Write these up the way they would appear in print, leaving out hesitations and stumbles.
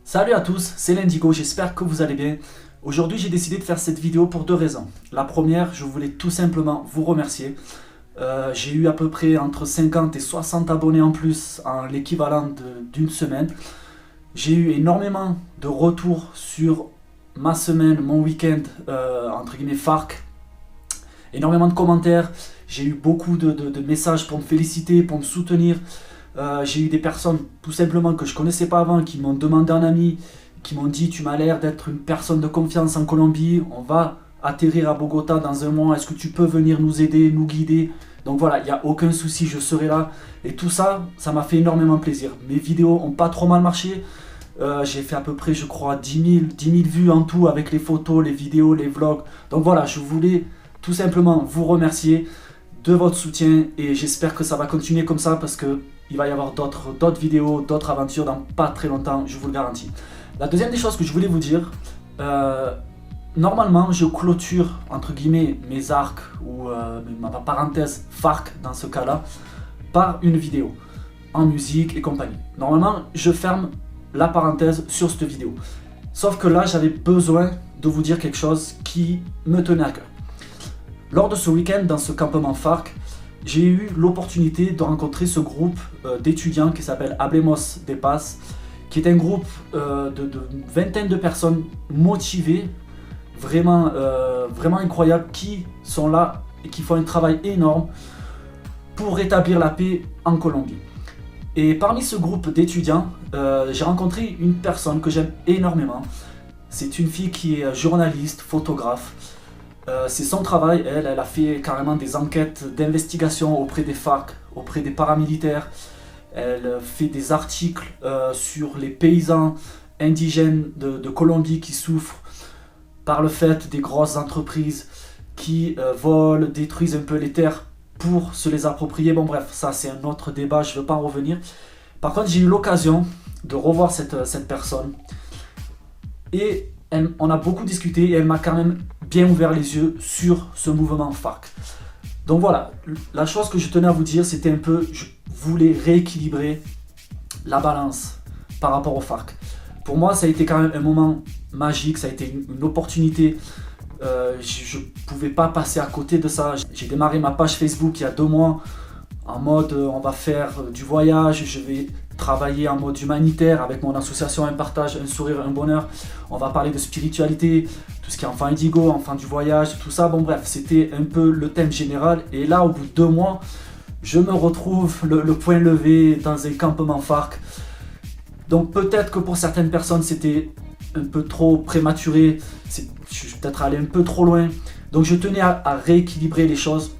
Salut à tous, c'est l'Indigo, j'espère que vous allez bien. Aujourd'hui j'ai décidé de faire cette vidéo pour deux raisons. La première, je voulais tout simplement vous remercier. J'ai eu à peu près entre 50 et 60 abonnés en plus en l'équivalent d'une semaine. J'ai eu énormément de retours sur ma semaine, mon week-end, entre guillemets FARC. Énormément de commentaires, j'ai eu beaucoup de messages pour me féliciter, pour me soutenir. J'ai eu des personnes tout simplement que je ne connaissais pas avant qui m'ont demandé un ami, qui m'ont dit tu m'as l'air d'être une personne de confiance en Colombie, on va atterrir à Bogota dans un mois, est-ce que tu peux venir nous aider, nous guider? Donc voilà, il n'y a aucun souci, je serai là. Et tout ça, ça m'a fait énormément plaisir. Mes vidéos ont pas trop mal marché. J'ai fait à peu près, je crois, 10 000 vues en tout avec les photos, les vidéos, les vlogs. Donc voilà, je voulais tout simplement vous remercier de votre soutien et j'espère que ça va continuer comme ça parce que il va y avoir d'autres vidéos, d'autres aventures dans pas très longtemps, je vous le garantis. La deuxième des choses que je voulais vous dire, normalement je clôture entre guillemets mes arcs ou ma parenthèse FARC dans ce cas-là par une vidéo en musique et compagnie. Normalement je ferme la parenthèse sur cette vidéo. Sauf que là j'avais besoin de vous dire quelque chose qui me tenait à cœur. Lors de ce week-end dans ce campement FARC, j'ai eu l'opportunité de rencontrer ce groupe d'étudiants qui s'appelle Hablemos de Paz, qui est un groupe de vingtaine de personnes motivées, vraiment incroyables, qui sont là et qui font un travail énorme pour rétablir la paix en Colombie. Et parmi ce groupe d'étudiants, j'ai rencontré une personne que j'aime énormément. C'est une fille qui est journaliste, photographe. C'est son travail, elle a fait carrément des enquêtes d'investigation auprès des FARC, auprès des paramilitaires. Elle fait des articles sur les paysans indigènes de Colombie qui souffrent par le fait des grosses entreprises qui volent, détruisent un peu les terres pour se les approprier. Bon bref, ça c'est un autre débat, je ne veux pas en revenir. Par contre, j'ai eu l'occasion de revoir cette personne et on a beaucoup discuté et elle m'a quand même bien ouvert les yeux sur ce mouvement FARC. Donc voilà, la chose que je tenais à vous dire, c'était un peu, je voulais rééquilibrer la balance par rapport au FARC. Pour moi, ça a été quand même un moment magique, ça a été une opportunité. Je ne pouvais pas passer à côté de ça. J'ai démarré ma page Facebook il y a 2 mois en mode on va faire du voyage, je vais travailler en mode humanitaire avec mon association Un Partage, Un Sourire, Un Bonheur. On va parler de spiritualité, tout ce qui est enfant indigo, enfant du voyage, tout ça. Bon bref, c'était un peu le thème général. Et là, au bout de 2 mois, je me retrouve le point levé dans un campement FARC. Donc peut-être que pour certaines personnes, c'était un peu trop prématuré. Je suis peut-être allé un peu trop loin. Donc je tenais à rééquilibrer les choses.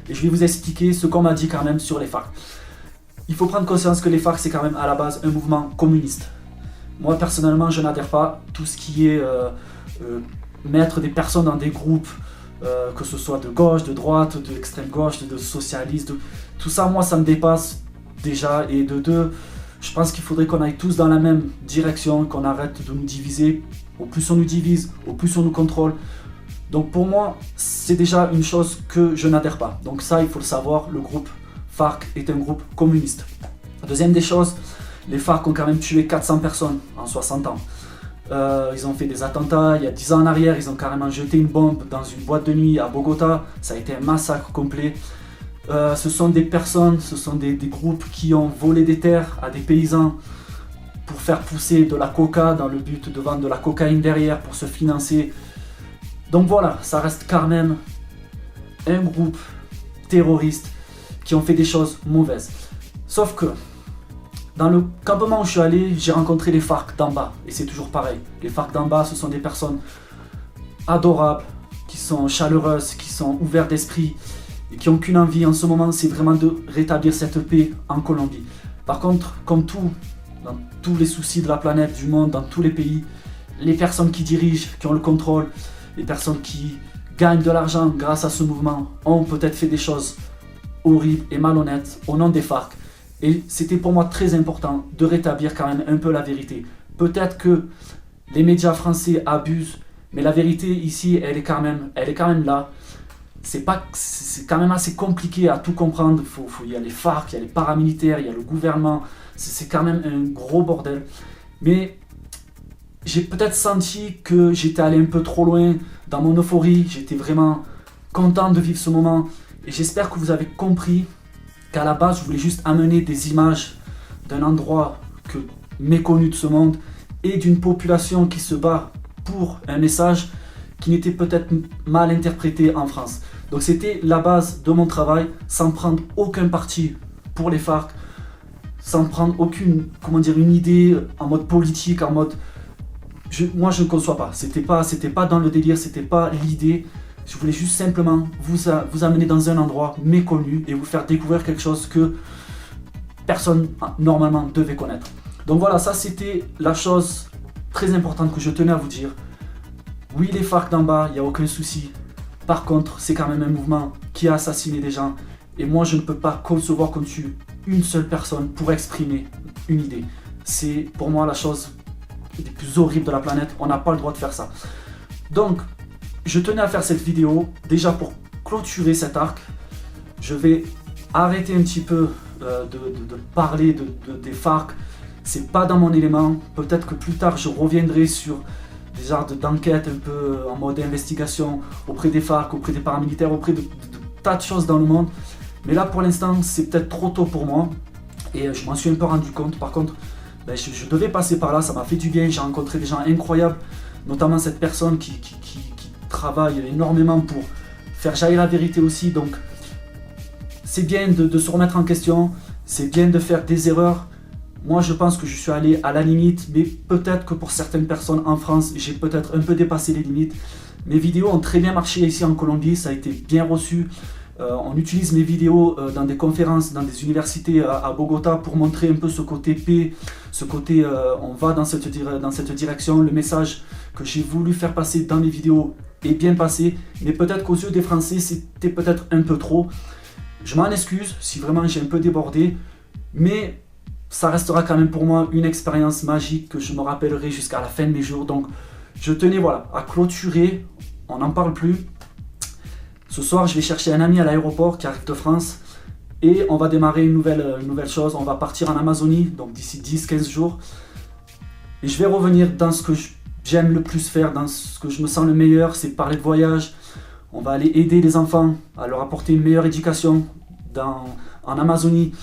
Et je vais vous expliquer ce qu'on m'a dit quand même sur les FARC. Il faut prendre conscience que les FARC, c'est quand même à la base un mouvement communiste. Moi, personnellement, je n'adhère pas. Tout ce qui est mettre des personnes dans des groupes, que ce soit de gauche, de droite, de l'extrême gauche, de socialiste, tout ça, moi, ça me dépasse déjà. Et de deux, je pense qu'il faudrait qu'on aille tous dans la même direction, qu'on arrête de nous diviser. Au plus on nous divise, au plus on nous contrôle. Donc pour moi, c'est déjà une chose que je n'adhère pas. Donc ça, il faut le savoir, le groupe FARC est un groupe communiste. Deuxième des choses, les FARC ont quand même tué 400 personnes en 60 ans. Ils ont fait des attentats, il y a 10 ans en arrière, ils ont carrément jeté une bombe dans une boîte de nuit à Bogota. Ça a été un massacre complet. Ce sont des personnes, ce sont des groupes qui ont volé des terres à des paysans pour faire pousser de la coca dans le but de vendre de la cocaïne derrière pour se financer. Donc voilà, ça reste quand même un groupe terroriste qui ont fait des choses mauvaises. Sauf que dans le campement où je suis allé, j'ai rencontré les FARC d'en bas. Et c'est toujours pareil. Les FARC d'en bas, ce sont des personnes adorables, qui sont chaleureuses, qui sont ouvertes d'esprit et qui n'ont qu'une envie en ce moment, c'est vraiment de rétablir cette paix en Colombie. Par contre, comme tout, dans tous les soucis de la planète, du monde, dans tous les pays, les personnes qui dirigent, qui ont le contrôle, les personnes qui gagnent de l'argent grâce à ce mouvement ont peut-être fait des choses horribles et malhonnêtes au nom des FARC. Et c'était pour moi très important de rétablir quand même un peu la vérité. Peut-être que les médias français abusent, mais la vérité ici, elle est quand même là. C'est quand même assez compliqué à tout comprendre. Il y a les FARC, il y a les paramilitaires, il y a le gouvernement. C'est quand même un gros bordel. Mais j'ai peut-être senti que j'étais allé un peu trop loin dans mon euphorie. J'étais vraiment content de vivre ce moment. Et j'espère que vous avez compris qu'à la base, je voulais juste amener des images d'un endroit méconnu de ce monde et d'une population qui se bat pour un message qui n'était peut-être mal interprété en France. Donc c'était la base de mon travail, sans prendre aucun parti pour les FARC, sans prendre aucune, une idée en mode politique, en mode... moi je ne conçois pas, c'était pas dans le délire, c'était pas l'idée. Je voulais juste simplement vous amener dans un endroit méconnu et vous faire découvrir quelque chose que personne normalement devait connaître. Donc voilà, ça c'était la chose très importante que je tenais à vous dire. Oui, les FARC d'en bas, il n'y a aucun souci. Par contre, c'est quand même un mouvement qui a assassiné des gens. Et moi, je ne peux pas concevoir qu'on tue une seule personne pour exprimer une idée. C'est pour moi la chose des plus horribles de la planète. On n'a pas le droit de faire ça. Donc, je tenais à faire cette vidéo, déjà pour clôturer cet arc. Je vais arrêter un petit peu de parler des FARC. C'est pas dans mon élément. Peut-être que plus tard, je reviendrai sur des genres d'enquête un peu en mode investigation auprès des FARC, auprès des paramilitaires, auprès de tas de choses dans le monde. Mais là, pour l'instant, c'est peut-être trop tôt pour moi. Et je m'en suis un peu rendu compte. Par contre, je devais passer par là, ça m'a fait du bien. J'ai rencontré des gens incroyables, notamment cette personne qui travaille énormément pour faire jaillir la vérité aussi. Donc, c'est bien de se remettre en question, c'est bien de faire des erreurs. Moi, je pense que je suis allé à la limite, mais peut-être que pour certaines personnes en France, j'ai peut-être un peu dépassé les limites. Mes vidéos ont très bien marché ici en Colombie, ça a été bien reçu. On utilise mes vidéos dans des conférences, dans des universités à Bogota pour montrer un peu ce côté paix, ce côté on va dans cette direction. Le message que j'ai voulu faire passer dans mes vidéos est bien passé, mais peut-être qu'aux yeux des Français, c'était peut-être un peu trop. Je m'en excuse si vraiment j'ai un peu débordé, mais ça restera quand même pour moi une expérience magique que je me rappellerai jusqu'à la fin de mes jours. Donc je tenais à clôturer, on n'en parle plus. Ce soir, je vais chercher un ami à l'aéroport qui arrive de France et on va démarrer une nouvelle chose. On va partir en Amazonie, donc d'ici 10-15 jours. Et je vais revenir dans ce que j'aime le plus faire, dans ce que je me sens le meilleur, c'est parler de voyage. On va aller aider les enfants à leur apporter une meilleure éducation en Amazonie,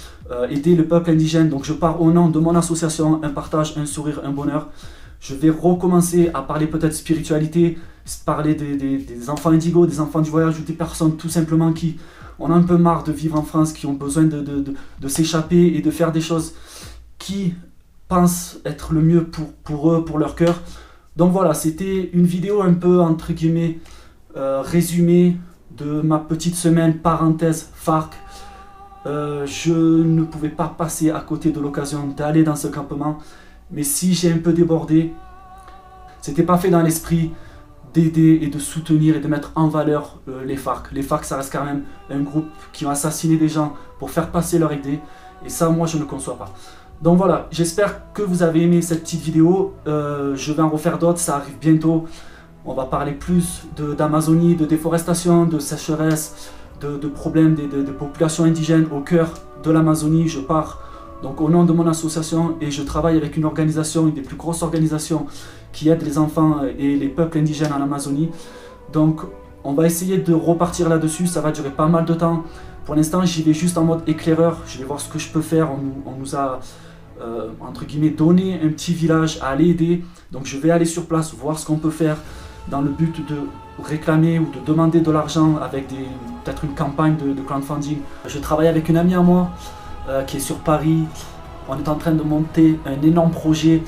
aider le peuple indigène. Donc je pars au nom de mon association, un partage, un sourire, un bonheur. Je vais recommencer à parler peut-être spiritualité, parler des enfants indigos, des enfants du voyage ou des personnes tout simplement qui ont un peu marre de vivre en France, qui ont besoin de s'échapper et de faire des choses qui pensent être le mieux pour eux, pour leur cœur. Donc voilà, c'était une vidéo un peu entre guillemets résumée de ma petite semaine parenthèse FARC. Je ne pouvais pas passer à côté de l'occasion d'aller dans ce campement. Mais si j'ai un peu débordé, c'était pas fait dans l'esprit d'aider et de soutenir et de mettre en valeur les FARC. Les FARC, ça reste quand même un groupe qui ont assassiné des gens pour faire passer leur idée. Et ça, moi, je ne conçois pas. Donc voilà, j'espère que vous avez aimé cette petite vidéo. Je vais en refaire d'autres, ça arrive bientôt. On va parler plus d'Amazonie, de déforestation, de sécheresse, de problèmes des populations indigènes au cœur de l'Amazonie. Je pars donc au nom de mon association et je travaille avec une organisation, une des plus grosses organisations qui aide les enfants et les peuples indigènes en Amazonie. Donc on va essayer de repartir là-dessus, ça va durer pas mal de temps. Pour l'instant j'y vais juste en mode éclaireur, je vais voir ce que je peux faire. On nous a entre guillemets donné un petit village à aller aider. Donc je vais aller sur place, voir ce qu'on peut faire dans le but de réclamer ou de demander de l'argent avec peut-être une campagne de crowdfunding. Je travaille avec une amie à moi qui est sur Paris. On est en train de monter un énorme projet.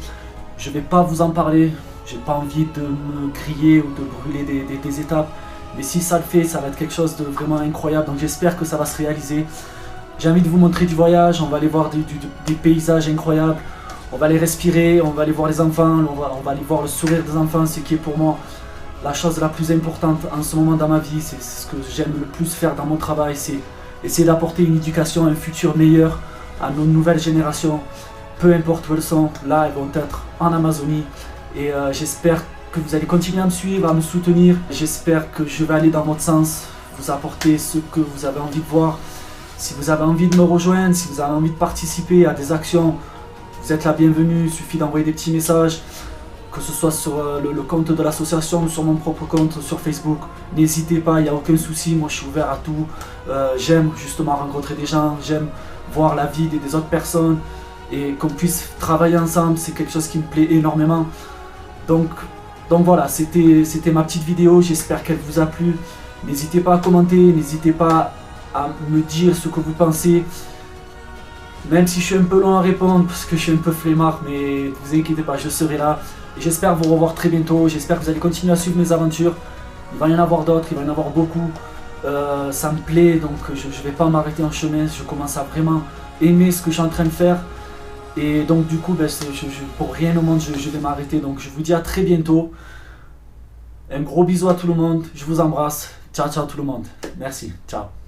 Je ne vais pas vous en parler, j'ai pas envie de me griller ou de brûler des étapes. Mais si ça le fait, ça va être quelque chose de vraiment incroyable. Donc j'espère que ça va se réaliser. J'ai envie de vous montrer du voyage, on va aller voir des paysages incroyables. On va aller respirer, on va aller voir les enfants, on va aller voir le sourire des enfants, ce qui est pour moi la chose la plus importante en ce moment dans ma vie. C'est ce que j'aime le plus faire dans mon travail, c'est essayer d'apporter une éducation, un futur meilleur à nos nouvelles générations. Peu importe où elles sont, là elles vont être en Amazonie. Et j'espère que vous allez continuer à me suivre, à me soutenir. J'espère que je vais aller dans votre sens, vous apporter ce que vous avez envie de voir. Si vous avez envie de me rejoindre, si vous avez envie de participer à des actions, vous êtes la bienvenue, il suffit d'envoyer des petits messages. que ce soit sur le compte de l'association ou sur mon propre compte sur Facebook. N'hésitez pas, il n'y a aucun souci, moi je suis ouvert à tout. J'aime justement rencontrer des gens, j'aime voir la vie des autres personnes et qu'on puisse travailler ensemble, c'est quelque chose qui me plaît énormément. Donc voilà, c'était ma petite vidéo, j'espère qu'elle vous a plu. N'hésitez pas à commenter, n'hésitez pas à me dire ce que vous pensez. Même si je suis un peu long à répondre parce que je suis un peu flemmard, mais ne vous inquiétez pas, je serai là. J'espère vous revoir très bientôt, j'espère que vous allez continuer à suivre mes aventures. Il va y en avoir d'autres, il va y en avoir beaucoup. Ça me plaît, donc je ne vais pas m'arrêter en chemin, je commence à vraiment aimer ce que je suis en train de faire. Et donc du coup, pour rien au monde, je vais m'arrêter. Donc je vous dis à très bientôt. Un gros bisou à tout le monde, je vous embrasse. Ciao, ciao tout le monde. Merci, ciao.